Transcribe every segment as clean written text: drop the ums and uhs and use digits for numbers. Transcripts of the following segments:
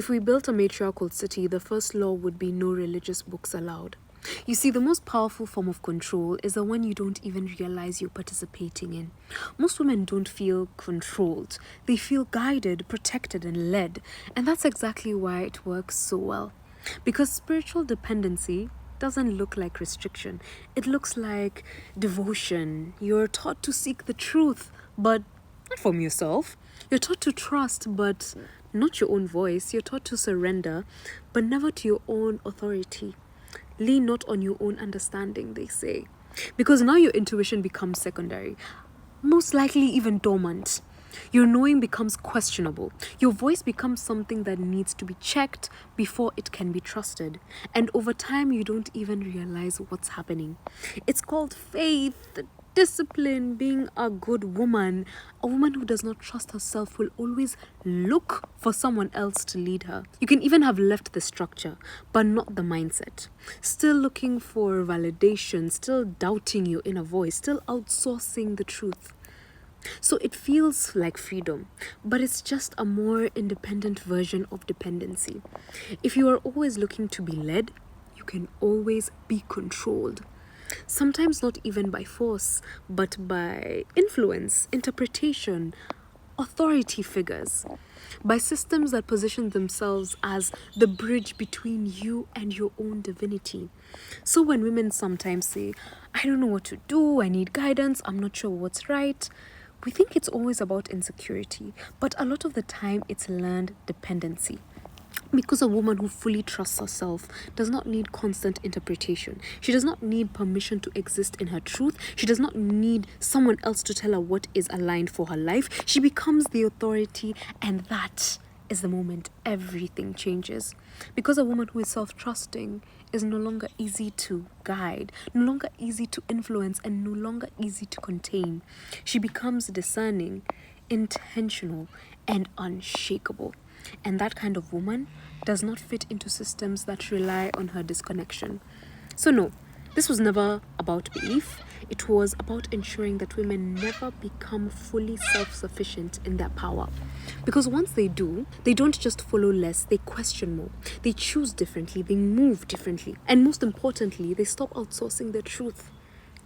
If we built a matriarchal city, the first law would be no religious books allowed. You see, the most powerful form of control is the one you don't even realize you're participating in. Most women don't feel controlled. They feel guided, protected, and led. And that's exactly why it works so well. Because spiritual dependency doesn't look like restriction. It looks like devotion. You're taught to seek the truth, but not from yourself. You're taught to trust, but not your own voice. You're taught to surrender, but never to your own authority. Lean not on your own understanding, they say. Because now your intuition becomes secondary, most likely even dormant. Your knowing becomes questionable. Your voice becomes something that needs to be checked before it can be trusted. And over time, you don't even realize what's happening. It's called faith, discipline, being a good woman. A woman who does not trust herself will always look for someone else to lead her. You can even have left the structure, but not the mindset. Still looking for validation, still doubting your inner voice, still outsourcing the truth. So it feels like freedom, but it's just a more independent version of dependency. If you are always looking to be led, you can always be controlled. Sometimes not even by force, but by influence, interpretation, authority figures, by systems that position themselves as the bridge between you and your own divinity. So when women sometimes say, I don't know what to do, I need guidance, I'm not sure what's right, we think it's always about insecurity, but a lot of the time it's learned dependency. Because a woman who fully trusts herself does not need constant interpretation. She does not need permission to exist in her truth. She does not need someone else to tell her what is aligned for her life. She becomes the authority, and that is the moment everything changes. Because a woman who is self-trusting is no longer easy to guide, no longer easy to influence, and no longer easy to contain. She becomes discerning, intentional, and unshakable. And that kind of woman does not fit into systems that rely on her disconnection. So no, this was never about belief. It was about ensuring that women never become fully self-sufficient in their power. Because once they do, they don't just follow less, they question more. They choose differently, they move differently. And most importantly, they stop outsourcing their truth.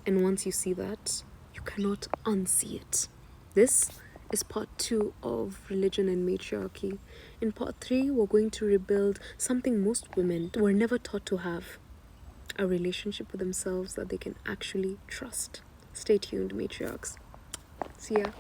And once you see that, you cannot unsee it. This is part 2 of Religion and Matriarchy. In part 3, we're going to rebuild something most women were never taught to have: a relationship with themselves that they can actually trust. Stay tuned, matriarchs. See ya.